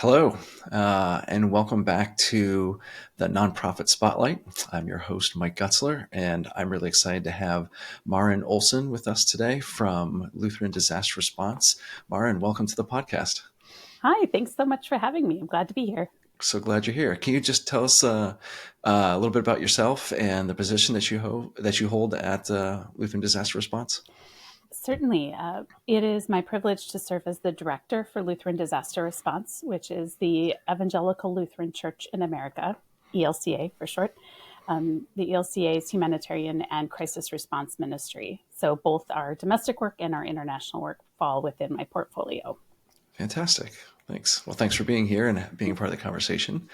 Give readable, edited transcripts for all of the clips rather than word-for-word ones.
Hello, and welcome back to the Nonprofit Spotlight. I'm your host, Mike Gutzler, and I'm really excited to have Maryn Olson with us today from Lutheran Disaster Response. Maryn, welcome to the podcast. Hi, thanks so much for having me. I'm glad to be here. So glad you're here. Can you just tell us a little bit about yourself and the position that you hold at Lutheran Disaster Response? Certainly. It is my privilege to serve as the director for Lutheran Disaster Response, which is the Evangelical Lutheran Church in America, ELCA for short. The ELCA's humanitarian and crisis response ministry. So both our domestic work and our international work fall within my portfolio. Fantastic. Thanks. Well, thanks for being here and being a part of the conversation.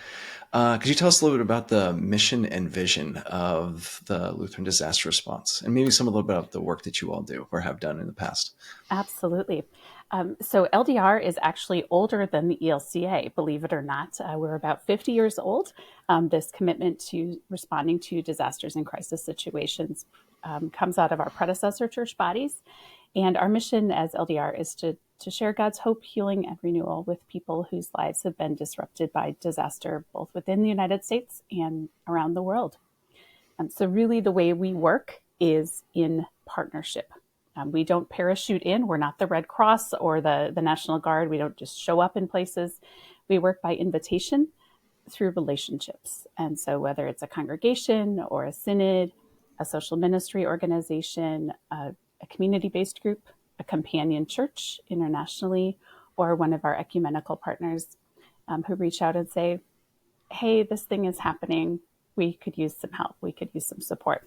Could you tell us a little bit about the mission and vision of the Lutheran Disaster Response and maybe some a little bit about the work that you all do or have done in the past? Absolutely. So LDR is actually older than the ELCA, believe it or not. We're about 50 years old. This commitment to responding to disasters and crisis situations comes out of our predecessor church bodies. And our mission as LDR is to share God's hope, healing, and renewal with people whose lives have been disrupted by disaster, both within the United States and around the world. So really the way we work is in partnership. We don't parachute in. We're not the Red Cross or the National Guard. We don't just show up in places. We work by invitation through relationships. And so whether it's a congregation or a synod, a social ministry organization, a community-based group, a companion church internationally, or one of our ecumenical partners who reach out and say, hey, this thing is happening. We could use some help. We could use some support.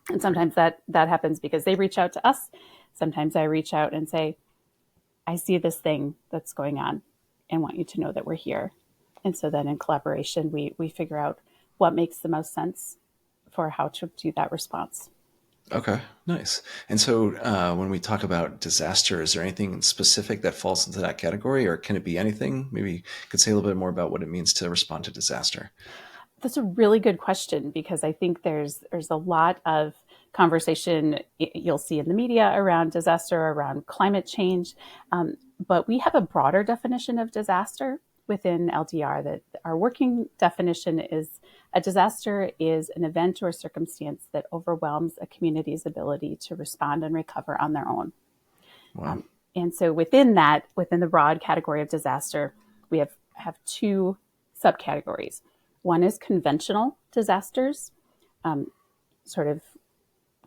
And sometimes that happens because they reach out to us. Sometimes I reach out and say, I see this thing that's going on and want you to know that we're here. And so then in collaboration, we figure out what makes the most sense for how to do that response. Okay, nice. And so when we talk about disaster, is there anything specific that falls into that category or can it be anything? Maybe you could say a little bit more about what it means to respond to disaster. That's a really good question because I think there's a lot of conversation you'll see in the media around disaster, around climate change. But we have a broader definition of disaster within LDR that our working definition is a disaster is an event or circumstance that overwhelms a community's ability to respond and recover on their own. Wow. And so within the broad category of disaster, we have two subcategories. One is conventional disasters. Sort of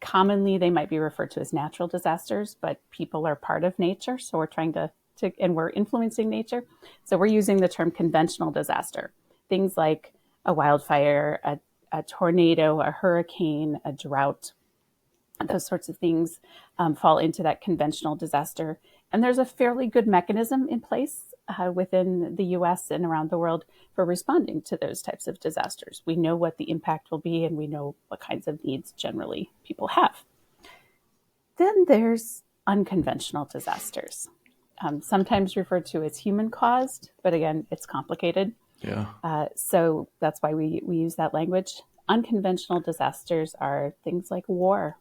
commonly, they might be referred to as natural disasters, but people are part of nature. So we're trying to and we're influencing nature. So we're using the term conventional disaster. Things like a wildfire, a tornado, a hurricane, a drought, those sorts of things fall into that conventional disaster. And there's a fairly good mechanism in place within the US and around the world for responding to those types of disasters. We know what the impact will be and we know what kinds of needs generally people have. Then there's unconventional disasters, sometimes referred to as human caused, but again, it's complicated. Yeah. So that's why we use that language. Unconventional disasters are things like war,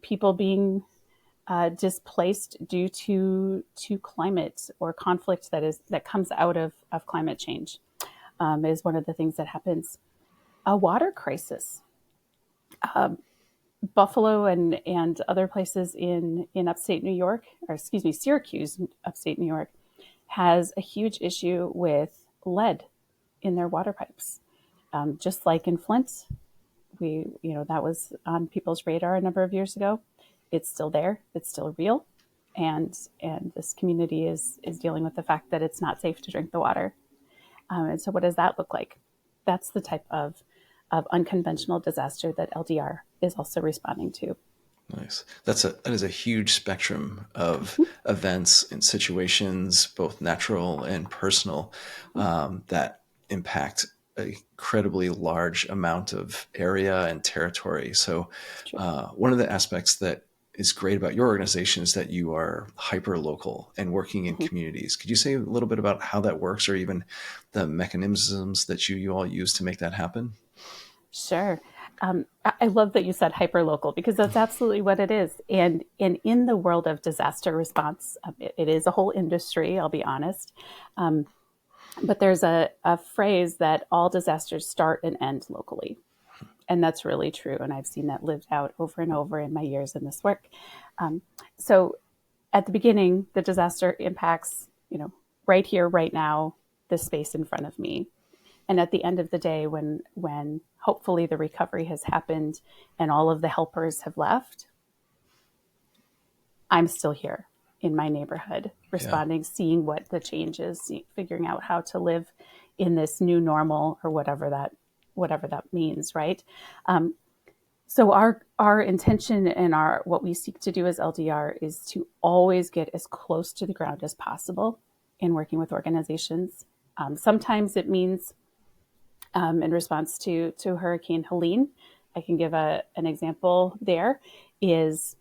people being displaced due to climate or conflict that comes out of climate change is one of the things that happens. A water crisis. Buffalo and other places in upstate New York, or excuse me, Syracuse, upstate New York, has a huge issue with lead in their water pipes. Just like in Flint, that was on people's radar a number of years ago. It's still there. It's still real. And this community is dealing with the fact that it's not safe to drink the water. And so what does that look like? That's the type of unconventional disaster that LDR is also responding to. Nice. That is a huge spectrum of events and situations, both natural and personal, that impact an incredibly large amount of area and territory. So one of the aspects that is great about your organization is that you are hyper local and working in communities. Could you say a little bit about how that works or even the mechanisms that you all use to make that happen? Sure. I love that you said hyperlocal because that's absolutely what it is. And in the world of disaster response, it is a whole industry, I'll be honest. Um, but there's a phrase that all disasters start and end locally. And that's really true. And I've seen that lived out over and over in my years in this work. Um, so at the beginning, the disaster impacts, right here, right now, the space in front of me. And at the end of the day, when hopefully the recovery has happened and all of the helpers have left, I'm still here in my neighborhood, Yeah. responding, seeing what the change is, figuring out how to live in this new normal or whatever that means, right? So our intention and our what we seek to do as LDR is to always get as close to the ground as possible in working with organizations. Sometimes it means in response to Hurricane Helene. I can give an example there is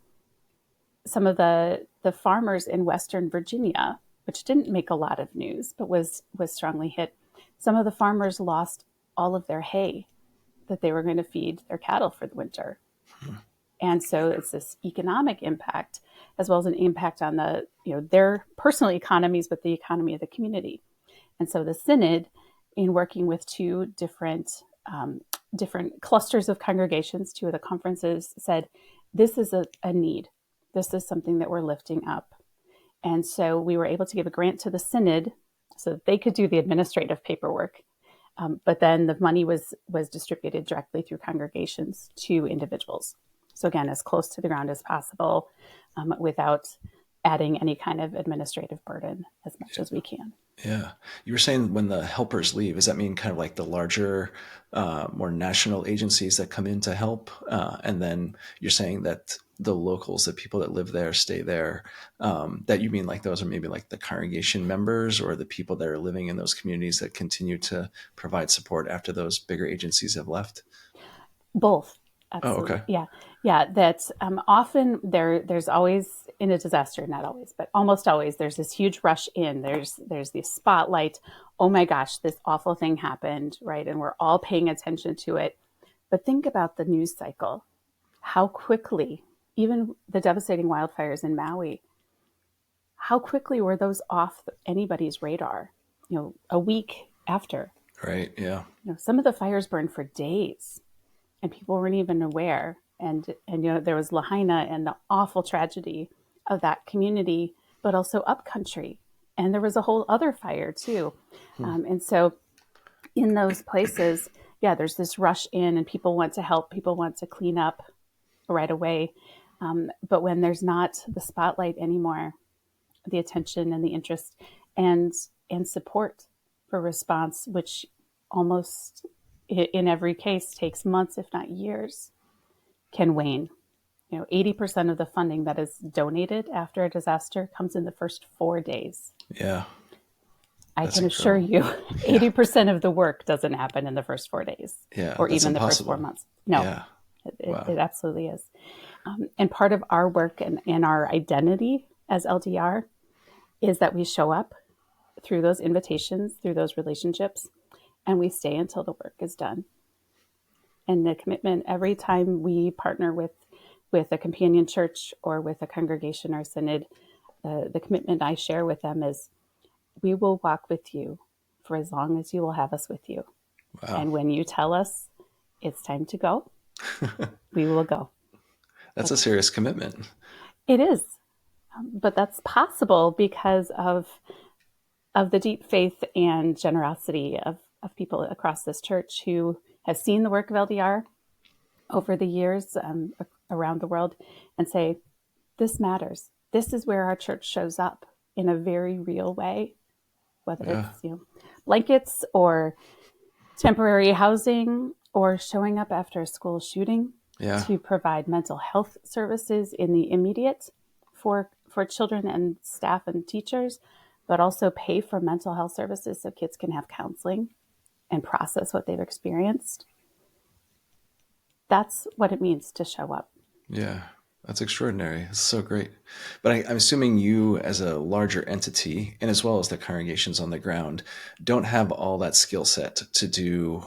some of the farmers in Western Virginia, which didn't make a lot of news, but was strongly hit. Some of the farmers lost all of their hay that they were going to feed their cattle for the winter. And so it's this economic impact as well as an impact on their personal economies, but the economy of the community. And so the synod, in working with two different clusters of congregations, two of the conferences, said, this is a need. This is something that we're lifting up. And so we were able to give a grant to the synod so that they could do the administrative paperwork. But then the money was distributed directly through congregations to individuals. So again, as close to the ground as possible, without adding any kind of administrative burden as much as we can. Yeah. You were saying when the helpers leave, does that mean kind of like the larger, more national agencies that come in to help? And then you're saying that the locals, the people that live there, stay there, that you mean like those are maybe like the congregation members or the people that are living in those communities that continue to provide support after those bigger agencies have left? Both. Oh, Absolutely. okay. Yeah. That often there's always in a disaster, not always, but almost always, there's this huge rush in. There's this spotlight. Oh my gosh, this awful thing happened, right? And we're all paying attention to it. But think about the news cycle. How quickly, even the devastating wildfires in Maui, how quickly were those off anybody's radar? A week after. Right. Yeah. Some of the fires burned for days and people weren't even aware. And there was Lahaina and the awful tragedy of that community, but also upcountry. And there was a whole other fire too. And so in those places, yeah, there's this rush in and people want to help, people want to clean up right away. But when there's not the spotlight anymore, the attention and the interest and support for response, which almost in every case takes months, if not years, can wane. 80% of the funding that is donated after a disaster comes in the first 4 days. Yeah. I That's can assure incredible. you, Yeah. 80% of the work doesn't happen in the first 4 days Yeah. or That's even the first 4 impossible. months. No, Yeah. Wow. it absolutely is. And part of our work and our identity as LDR is that we show up through those invitations, through those relationships, and we stay until the work is done. And the commitment every time we partner with a companion church or with a congregation or synod, the commitment I share with them is we will walk with you for as long as you will have us with you. Wow. And when you tell us it's time to go, we will go. That's a serious commitment. It is. But that's possible because of the deep faith and generosity of people across this church who have seen the work of LDR over the years around the world and say, this matters. This is where our church shows up in a very real way, whether Yeah. it's blankets or temporary housing or showing up after a school shooting Yeah. to provide mental health services in the immediate for children and staff and teachers, but also pay for mental health services so kids can have counseling and process what they've experienced. That's what it means to show up. Yeah. That's extraordinary. It's so great. But I'm assuming you, as a larger entity, and as well as the congregations on the ground, don't have all that skill set to do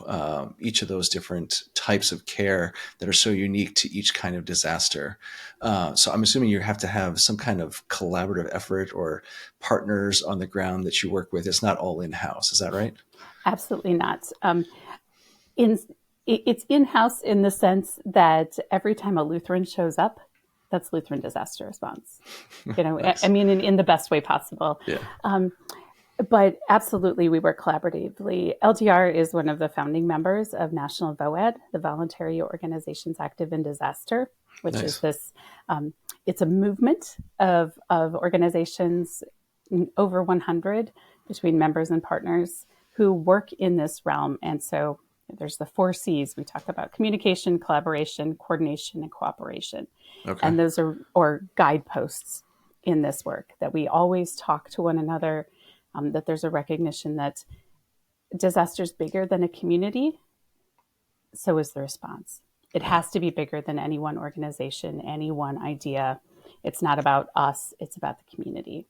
each of those different types of care that are so unique to each kind of disaster. So I'm assuming you have to have some kind of collaborative effort or partners on the ground that you work with. It's not all in house. Is that right? Absolutely not. In it's in-house in the sense that every time a Lutheran shows up, that's Lutheran disaster response. I Nice. mean, in the best way possible. Yeah. But absolutely, we work collaboratively. LDR is one of the founding members of National VOED, the Voluntary Organizations Active in Disaster, which is Nice. this. It's a movement of organizations, over 100, between members and partners who work in this realm. And so there's the 4 C's. We talk about communication, collaboration, coordination, and cooperation. Okay. And those are or guideposts in this work, that we always talk to one another, that there's a recognition that disaster is bigger than a community, so is the response. It Yeah. has to be bigger than any one organization, any one idea. It's not about us, it's about the community.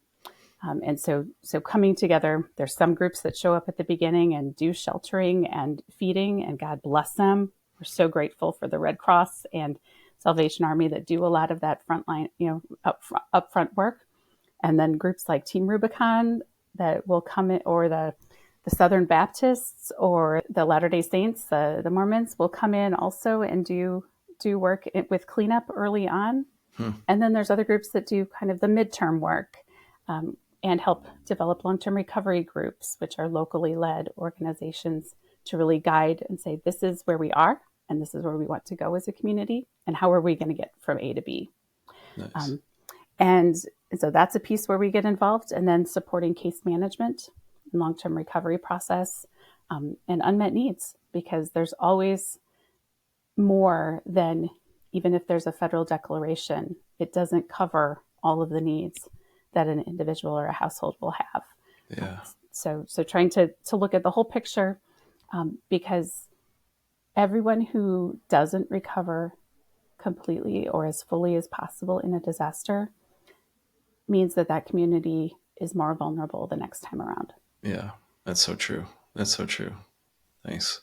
And so coming together, there's some groups that show up at the beginning and do sheltering and feeding, and God bless them. We're so grateful for the Red Cross and Salvation Army that do a lot of that frontline, upfront work. And then groups like Team Rubicon that will come in, or the Southern Baptists or the Latter-day Saints, the Mormons will come in also and do work with cleanup early on. Hmm. And then there's other groups that do kind of the midterm work, and help develop long-term recovery groups, which are locally led organizations, to really guide and say, this is where we are, and this is where we want to go as a community, and how are we going to get from A to B. Nice. And so that's a piece where we get involved, and then supporting case management and long-term recovery process, and unmet needs, because there's always more than, even if there's a federal declaration, it doesn't cover all of the needs that an individual or a household will have. Yeah. So trying to look at the whole picture, because everyone who doesn't recover completely or as fully as possible in a disaster means that community is more vulnerable the next time around. Yeah. That's so true. That's so true. Thanks.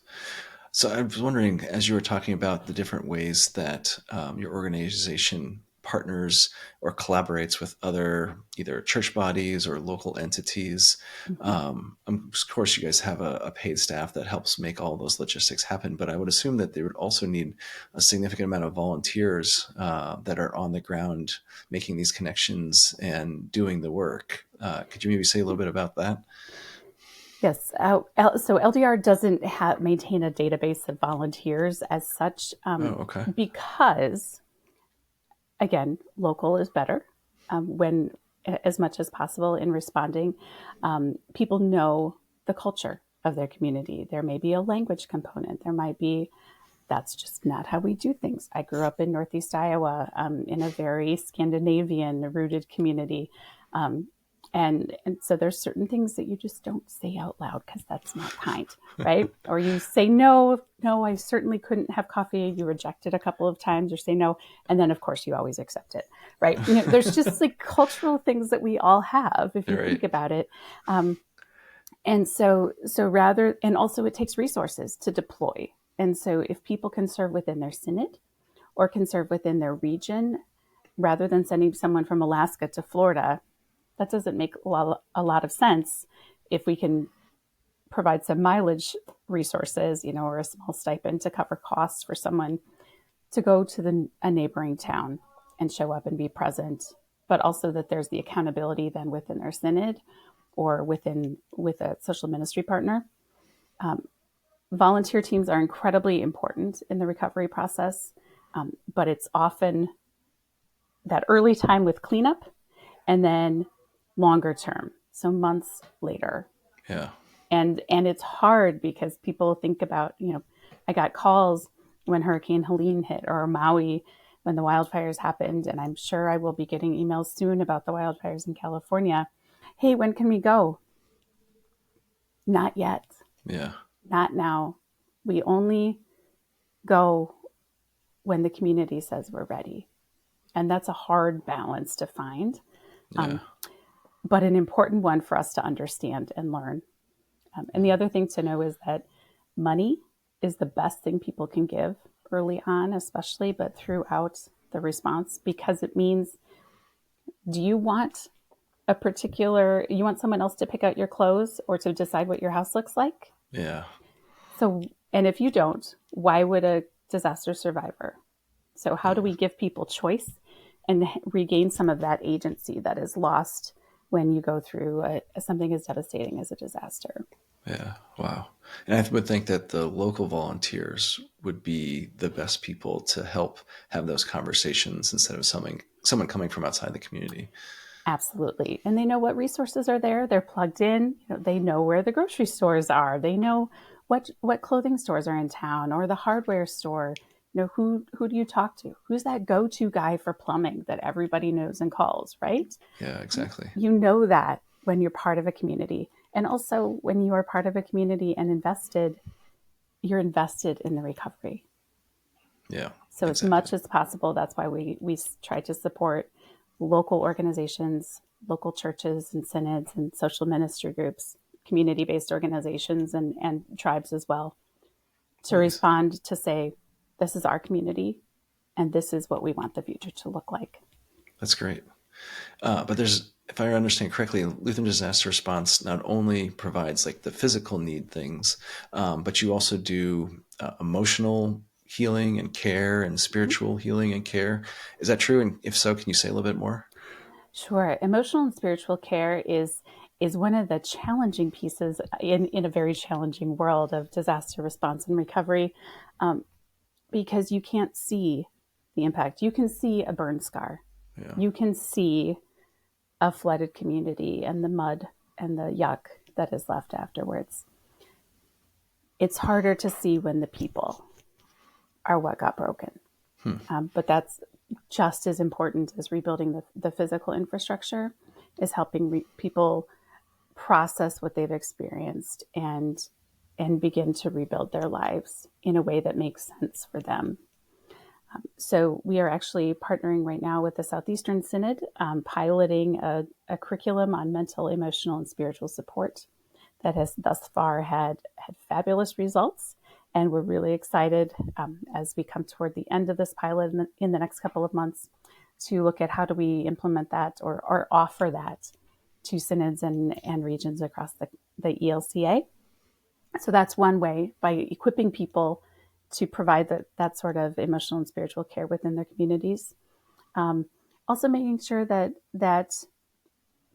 So I was wondering, as you were talking about the different ways that your organization partners or collaborates with other either church bodies or local entities, Mm-hmm. of course, you guys have a paid staff that helps make all those logistics happen. But I would assume that they would also need a significant amount of volunteers that are on the ground making these connections and doing the work. Could you maybe say a little bit about that? Yes. So LDR doesn't maintain a database of volunteers as such, Oh, okay. because, again, local is better, when, as much as possible in responding. People know the culture of their community. There may be a language component. There might be, that's just not how we do things. I grew up in Northeast Iowa, in a very Scandinavian rooted community. And so there's certain things that you just don't say out loud, because that's not kind, right? Or you say, no, I certainly couldn't have coffee. You reject it a couple of times, or say no. And then, of course, you always accept it, right? There's just like cultural things that we all have, if you Right. think about it. And so rather, and also it takes resources to deploy. And so if people can serve within their synod or can serve within their region, rather than sending someone from Alaska to Florida, that doesn't make a lot of sense. If we can provide some mileage resources, or a small stipend to cover costs for someone to go to a neighboring town and show up and be present, but also that there's the accountability then within their synod or with a social ministry partner. Volunteer teams are incredibly important in the recovery process, but it's often that early time with cleanup, and then longer term, so months later. Yeah. And it's hard because people think about, I got calls when Hurricane Helene hit, or Maui when the wildfires happened, and I'm sure I will be getting emails soon about the wildfires in California. Hey, when can we go? Not yet. Yeah. Not now. We only go when the community says we're ready. And that's a hard balance to find, Yeah. but an important one for us to understand and learn. And the other thing to know is that money is the best thing people can give early on, especially, but throughout the response, because it means, do you want you want someone else to pick out your clothes or to decide what your house looks like? Yeah. So, and if you don't, why would a disaster survivor? So, how do Yeah. we give people choice and regain some of that agency that is lost when you go through something as devastating as a disaster? Yeah. Wow. And I would think that the local volunteers would be the best people to help have those conversations instead of someone coming from outside the community. Absolutely. And they know what resources are there. They're plugged in. They know where the grocery stores are. They know what clothing stores are in town or the hardware store. Who do you talk to? Who's that go-to guy for plumbing that everybody knows and calls, right? Yeah, exactly. You know that when you're part of a community. And also when you are part of a community and you're invested in the recovery. Yeah, So as exactly. much as possible, that's why we try to support local organizations, local churches and synods and social ministry groups, community-based organizations and tribes as well, to Nice. respond to say, this is our community and this is what we want the future to look like. That's great. But if I understand correctly, Lutheran disaster response not only provides like the physical need things, but you also do emotional healing and care and spiritual healing and care. Is that true? And if so, can you say a little bit more? Sure. Emotional and spiritual care is one of the challenging pieces in a very challenging world of disaster response and recovery, um, because you can't see the impact. You can see a burn scar. Yeah. You can see a flooded community and the mud and the yuck that is left afterwards. It's harder to see when the people are what got broken. Hmm. But that's just as important as rebuilding the physical infrastructure, is helping people process what they've experienced and begin to rebuild their lives in a way that makes sense for them. So we are actually partnering right now with the Southeastern Synod, piloting a curriculum on mental, emotional, and spiritual support that has thus far had fabulous results. And we're really excited as we come toward the end of this pilot in the next couple of months to look at how do we implement that or offer that to synods and regions across the ELCA. So that's one way, by equipping people to provide that sort of emotional and spiritual care within their communities. Also making sure that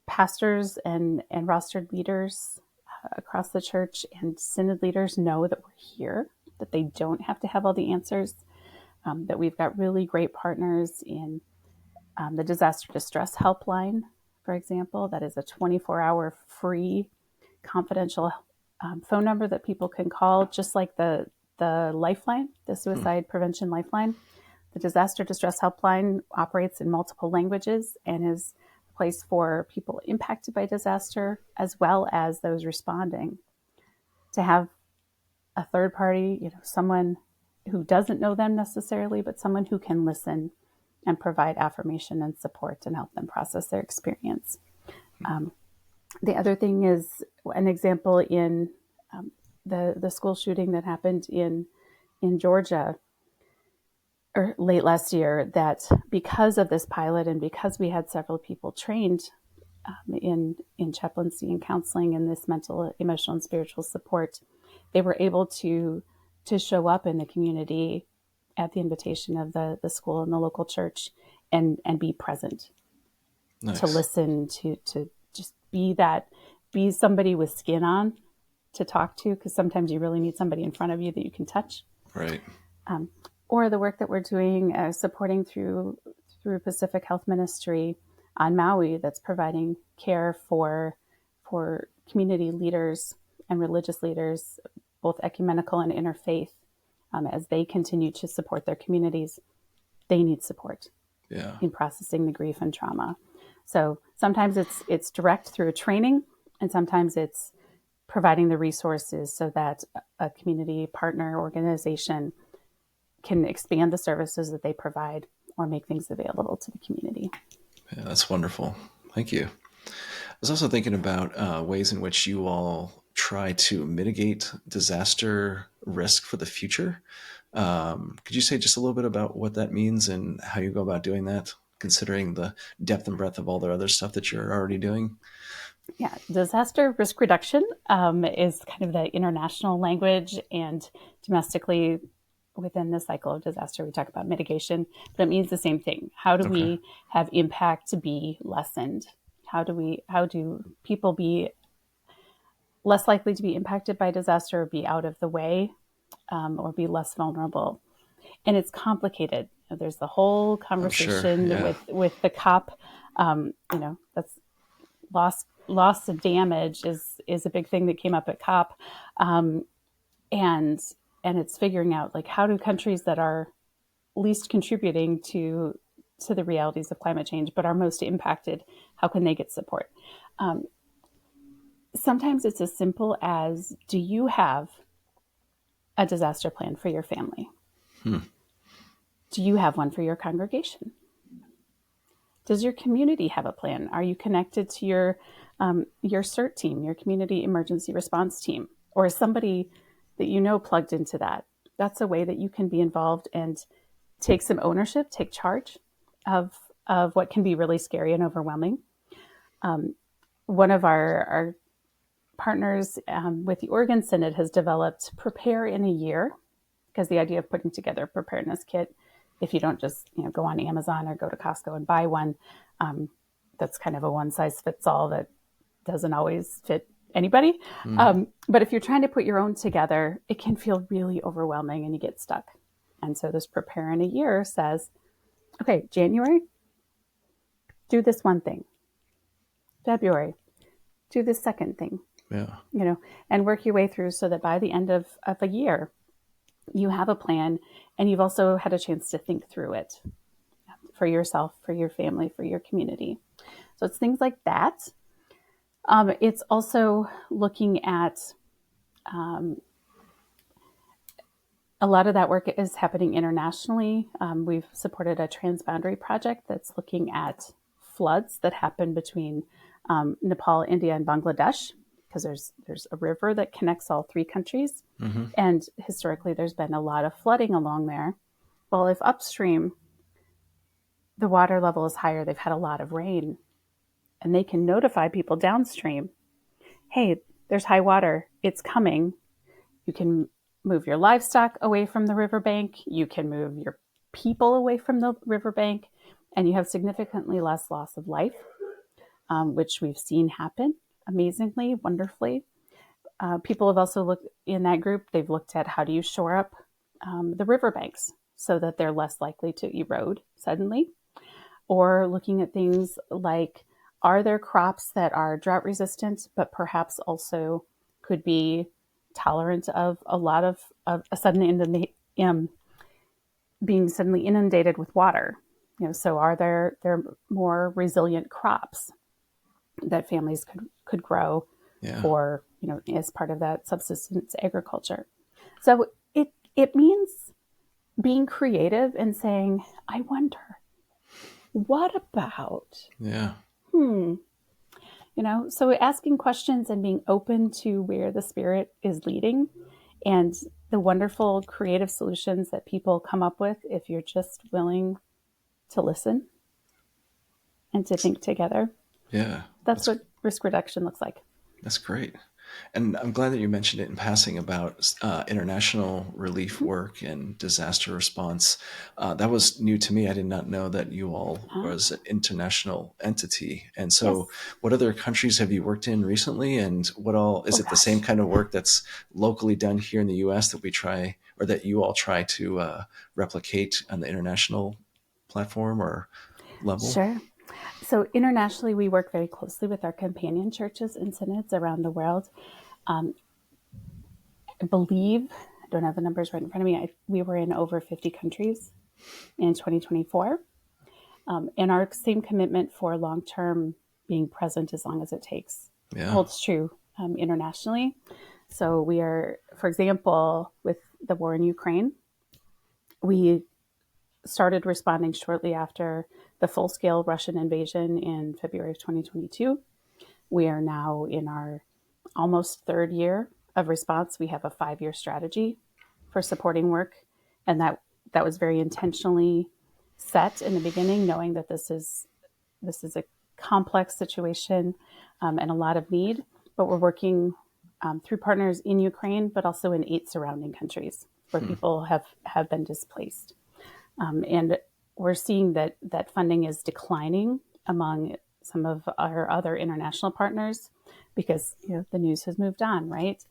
pastors and rostered leaders across the church and synod leaders know that we're here, that they don't have to have all the answers, that we've got really great partners in the disaster distress helpline, for example. That is a 24-hour free confidential phone number that people can call, just like the lifeline, the suicide prevention lifeline. The disaster distress helpline operates in multiple languages and is a place for people impacted by disaster as well as those responding, to have a third party, someone who doesn't know them necessarily, but someone who can listen and provide affirmation and support and help them process their experience. The other thing is an example in the school shooting that happened in Georgia or late last year, that because of this pilot and because we had several people trained in chaplaincy and counseling and this mental, emotional, and spiritual support, they were able to show up in the community at the invitation of the school and the local church and be present, to Nice. listen, to just be somebody with skin on to talk to, because sometimes you really need somebody in front of you that you can touch. Right. Or the work that we're doing, supporting through Pacific Health Ministry on Maui, that's providing care for community leaders and religious leaders, both ecumenical and interfaith, as they continue to support their communities. They need support Yeah. in processing the grief and trauma. So sometimes it's direct through a training, and sometimes it's providing the resources so that a community partner organization can expand the services that they provide or make things available to the community. Yeah, that's wonderful. Thank you. I was also thinking about ways in which you all try to mitigate disaster risk for the future. Could you say just a little bit about what that means and how you go about doing that, considering the depth and breadth of all the other stuff that you're already doing? Yeah, disaster risk reduction is kind of the international language, and domestically within the cycle of disaster, we talk about mitigation, but it means the same thing. How do Okay. we have impact to be lessened? How do people be less likely to be impacted by disaster, or be out of the way, or be less vulnerable? And it's complicated. There's the whole I'm sure. conversation Yeah. with the COP. That's loss of damage is a big thing that came up at COP, and it's figuring out like how do countries that are least contributing to the realities of climate change but are most impacted, how can they get support? Sometimes it's as simple as, do you have a disaster plan for your family? Do you have one for your congregation? Does your community have a plan? Are you connected to your CERT team, your community emergency response team, or is somebody that you know plugged into that? That's a way that you can be involved and take some ownership, take charge of what can be really scary and overwhelming. One of our partners with the Oregon Synod has developed Prepare in a Year, because the idea of putting together a preparedness kit, if you don't just go on Amazon or go to Costco and buy one, that's kind of a one size fits all that doesn't always fit anybody. But if you're trying to put your own together, it can feel really overwhelming and you get stuck. And so this Prepare in a Year says, okay, January, do this one thing. February, do this second thing. Yeah. And work your way through so that by the end of a year, you have a plan and you've also had a chance to think through it for yourself, for your family, for your community. So it's things like that. It's also looking at a lot of that work is happening internationally. We've supported a transboundary project that's looking at floods that happen between Nepal, India, and Bangladesh, because there's a river that connects all three countries. And historically, there's been a lot of flooding along there. Well, if upstream the water level is higher, they've had a lot of rain, and they can notify people downstream, hey, there's high water, it's coming. You can move your livestock away from the riverbank. You can move your people away from the riverbank, and you have significantly less loss of life, which we've seen happen amazingly, wonderfully. People have also looked in that group, they've looked at how do you shore up the riverbanks so that they're less likely to erode suddenly, or looking at things like, are there crops that are drought resistant, but perhaps also could be tolerant of a lot of a sudden being suddenly inundated with water? So are there more resilient crops that families could grow for, as part of that subsistence agriculture? So it means being creative and saying, I wonder, what about? Yeah. So asking questions and being open to where the Spirit is leading and the wonderful creative solutions that people come up with if you're just willing to listen and to think together. Yeah. That's what risk reduction looks like. That's great. And I'm glad that you mentioned it in passing about international relief work and disaster response. That was new to me. I did not know that you all was an international entity. And so what other countries have you worked in recently? And what all, is it the same kind of work that's locally done here in the US that we try, or that you all try to replicate on the international platform or level? Sure. So internationally, we work very closely with our companion churches and synods around the world. I believe, I don't have the numbers right in front of me, we were in over 50 countries in 2024. And our same commitment for long-term being present as long as it takes holds true internationally. So we are, for example, with the war in Ukraine, we started responding shortly after the full-scale Russian invasion in February of 2022. We are now in our almost third year of response. We have a 5-year strategy for supporting work, and that was very intentionally set in the beginning, knowing that this is a complex situation and a lot of need. But we're working through partners in Ukraine, but also in 8 surrounding countries where people have been displaced. And we're seeing that funding is declining among some of our other international partners because the news has moved on, right?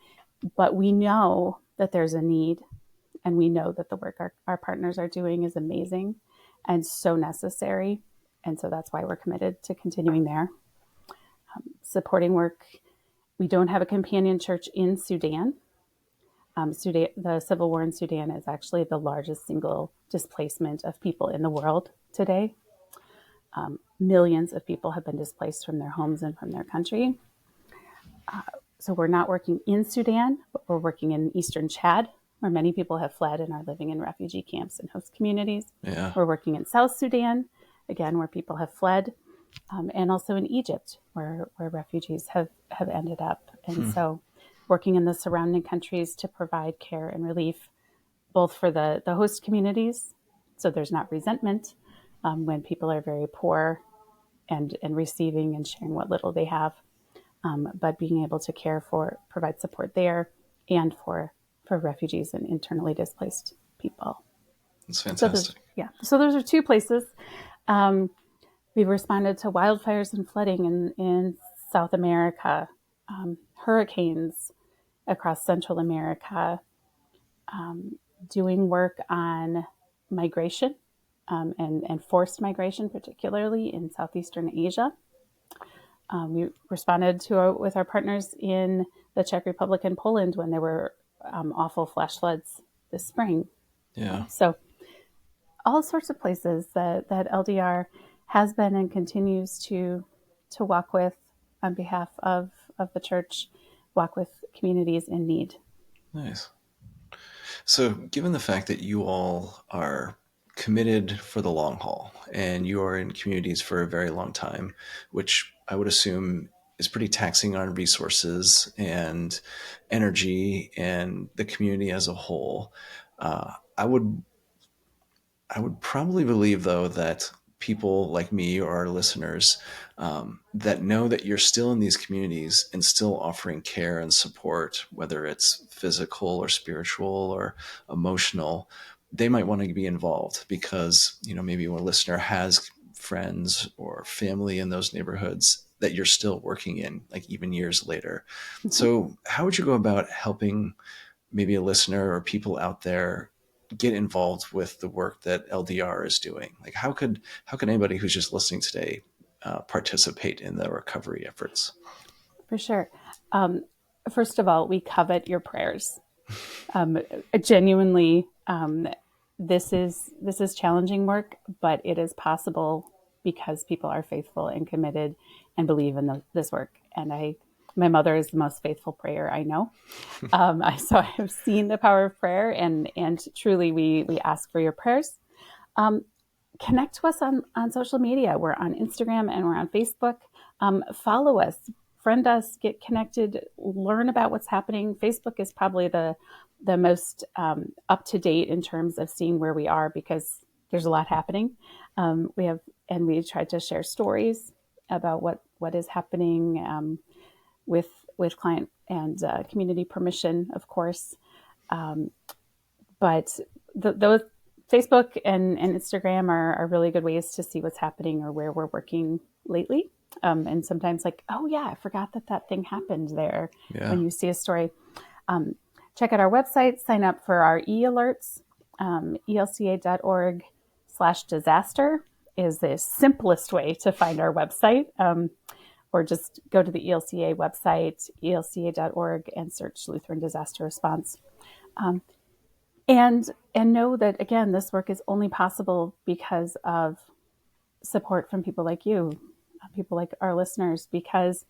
But we know that there's a need, and we know that the work our partners are doing is amazing and so necessary. And so that's why we're committed to continuing there. Supporting work. We don't have a companion church in Sudan. The civil war in Sudan is actually the largest single displacement of people in the world today. Millions of people have been displaced from their homes and from their country. So we're not working in Sudan, but we're working in eastern Chad, where many people have fled and are living in refugee camps and host communities. Yeah. We're working in South Sudan, again, where people have fled, and also in Egypt, where refugees have ended up. And so working in the surrounding countries to provide care and relief, both for the host communities, so there's not resentment when people are very poor and receiving and sharing what little they have, but being able to provide support there and for refugees and internally displaced people. That's fantastic. So those are 2 places. We've responded to wildfires and flooding in South America, hurricanes across Central America, doing work on migration and forced migration, particularly in Southeastern Asia. We responded with our partners in the Czech Republic and Poland when there were awful flash floods this spring. Yeah. So all sorts of places that LDR has been and continues to walk with on behalf of the church, walk with communities in need. Nice. So given the fact that you all are committed for the long haul and you are in communities for a very long time, which I would assume is pretty taxing on resources and energy and the community as a whole, I would probably believe, though, that people like me or our listeners that know that you're still in these communities and still offering care and support, whether it's physical or spiritual or emotional, they might want to be involved because, maybe a listener has friends or family in those neighborhoods that you're still working in, like even years later. Mm-hmm. So how would you go about helping maybe a listener or people out there get involved with the work that LDR is doing? Like how could anybody who's just listening today participate in the recovery efforts? For sure. First of all, we covet your prayers. Genuinely, this is challenging work, but it is possible because people are faithful and committed and believe in this work. And my mother is the most faithful prayer I know. So I have seen the power of prayer, and truly we ask for your prayers. Connect to us on social media. We're on Instagram and we're on Facebook. Follow us, friend us, get connected, learn about what's happening. Facebook is probably the most up to date in terms of seeing where we are because there's a lot happening. We tried to share stories about what is happening with client and community permission, of course. But those Facebook and Instagram are really good ways to see what's happening or where we're working lately. And sometimes like, oh yeah, I forgot that thing happened there. Yeah. When you see a story. Check out our website, sign up for our e-alerts. elca.org/disaster is the simplest way to find our website. Or just go to the ELCA website, elca.org, and search Lutheran Disaster Response. And know that, again, this work is only possible because of support from people like you, people like our listeners, because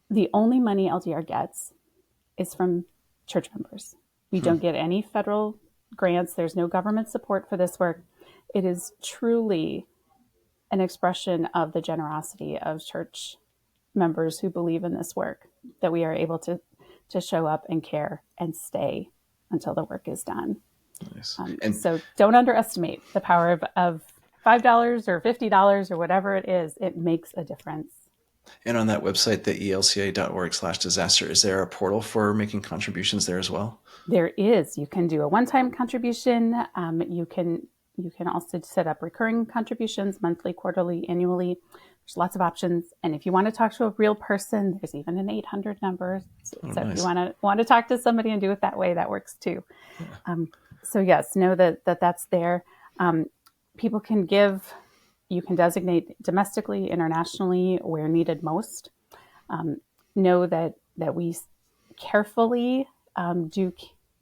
the only money LDR gets is from church members. We don't get any federal grants. There's no government support for this work. It is truly an expression of the generosity of church members who believe in this work, that we are able to show up and care and stay until the work is done. Nice. And So don't underestimate the power of $5 or $50 or whatever it is. It makes a difference. and on that website, the elca.org/disaster, is there a portal for making contributions there as well? There is. You can do a one-time contribution. You can also set up recurring contributions, monthly, quarterly, annually. There's lots of options. And if you want to talk to a real person, there's even an 800 number. So Nice. if you want to talk to somebody and do it that way, that works too. So yes, know that's there. People can give. You can designate domestically, internationally, where needed most. Know that we carefully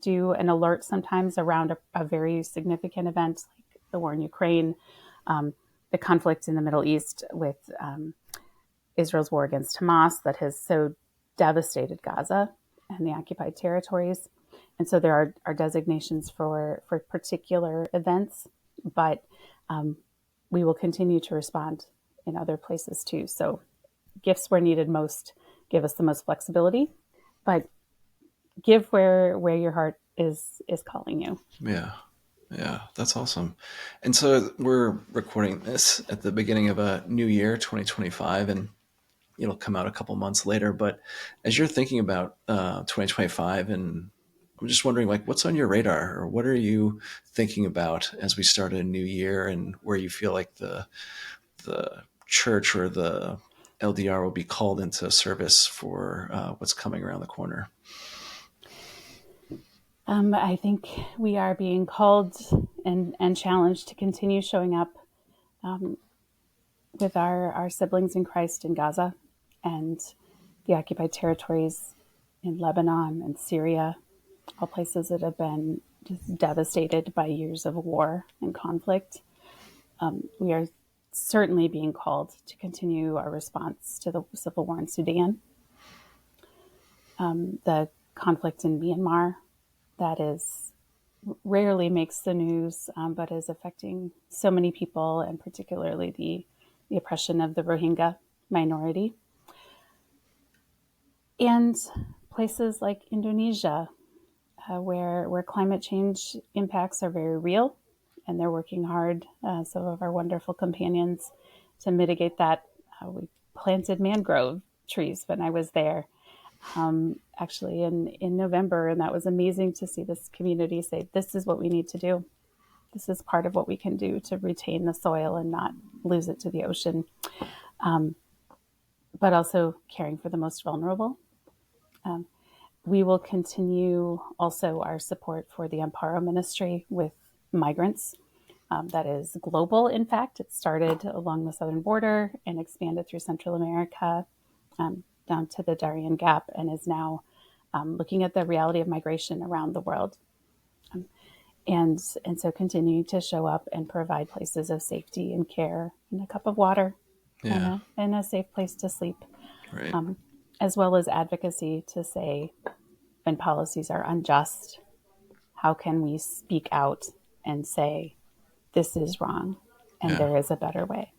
do an alert sometimes around a very significant event, like the war in Ukraine, the conflict in the Middle East with Israel's war against Hamas that has so devastated Gaza and the occupied territories. And so there are designations for particular events, but we will continue to respond in other places too. So gifts where needed most give us the most flexibility, but give where your heart is calling you. Yeah, that's awesome. And so we're recording this at the beginning of a new year, 2025, and it'll come out a couple months later. But as you're thinking about 2025, and I'm just wondering, like, what's on your radar, or what are you thinking about as we start a new year, and where you feel like the church or the LDR will be called into service for what's coming around the corner? I think we are being called and challenged to continue showing up with our siblings in Christ in Gaza and the occupied territories in Lebanon and Syria, all places that have been just devastated by years of war and conflict. We are certainly being called to continue our response to the civil war in Sudan, the conflict in Myanmar, that is rarely makes the news, but is affecting so many people, and particularly the oppression of the Rohingya minority. And places like Indonesia, where climate change impacts are very real, and they're working hard, some of our wonderful companions, to mitigate that. We planted mangrove trees when I was there, actually in November, and that was amazing to see this community say, this is what we need to do. This is part of what we can do to retain the soil and not lose it to the ocean. But also caring for the most vulnerable. We will continue also our support for the Amparo ministry with migrants. That is global, in fact. It started along the southern border and expanded through Central America, down to the Darien Gap, and is now looking at the reality of migration around the world. And so continuing to show up and provide places of safety and care and a cup of water, Yeah. and a safe place to sleep, Right. as well as advocacy to say, when policies are unjust, how can we speak out and say, this is wrong and Yeah. there is a better way.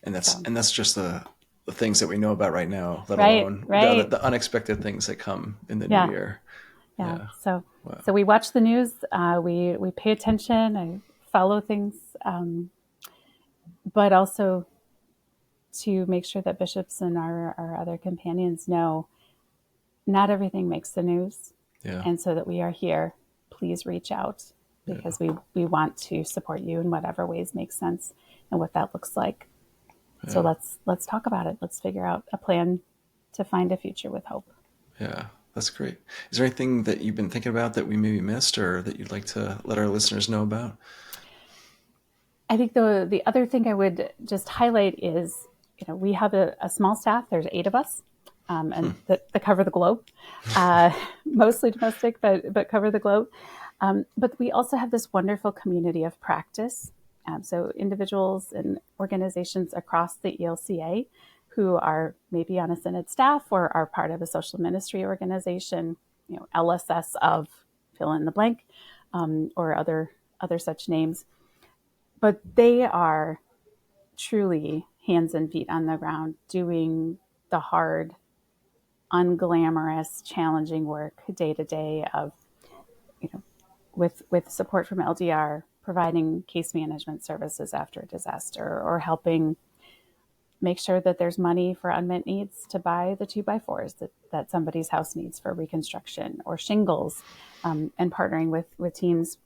And that's just the things that we know about right now, let Right, alone right. the unexpected things that come in the Yeah. new year. Yeah. So Wow. so we watch the news. We pay attention. I follow things, but also to make sure that bishops and our other companions know not everything makes the news, Yeah. and so that we are here. Please reach out, because we want to support you in whatever ways make sense and what that looks like. Yeah. So let's talk about it. Let's figure out a plan to find a future with hope. Yeah. That's great. Is there anything that you've been thinking about that we maybe missed, or that you'd like to let our listeners know about? I think the other thing I would just highlight is, we have a small staff. There's 8 of us, and that cover the globe, mostly domestic, but cover the globe. But we also have this wonderful community of practice. So individuals and organizations across the ELCA who are maybe on a synod staff or are part of a social ministry organization, LSS of fill in the blank, or other such names. But they are truly hands and feet on the ground doing the hard, unglamorous, challenging work day to day of, you know, with support from LDR, providing case management services after a disaster, or helping make sure that there's money for unmet needs to buy the 2x4s that somebody's house needs for reconstruction, or shingles, and partnering with teams.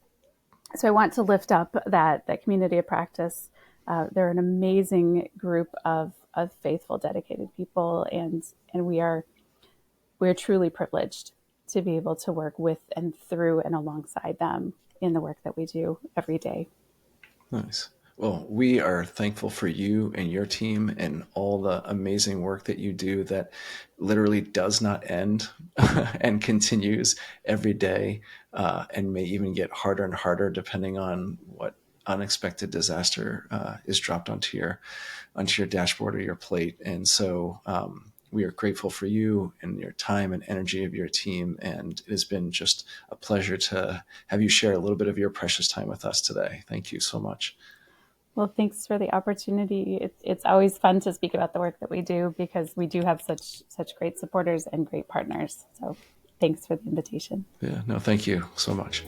So I want to lift up that community of practice. They're an amazing group of faithful, dedicated people, and we're truly privileged to be able to work with and through and alongside them in the work that we do every day. Nice. Well, we are thankful for you and your team and all the amazing work that you do that literally does not end and continues every day, and may even get harder and harder depending on what unexpected disaster is dropped onto your dashboard or your plate. And so we are grateful for you and your time and energy of your team. And it has been just a pleasure to have you share a little bit of your precious time with us today. Thank you so much. Well, thanks for the opportunity. It's always fun to speak about the work that we do because we do have such great supporters and great partners. So thanks for the invitation. Yeah, no, thank you so much.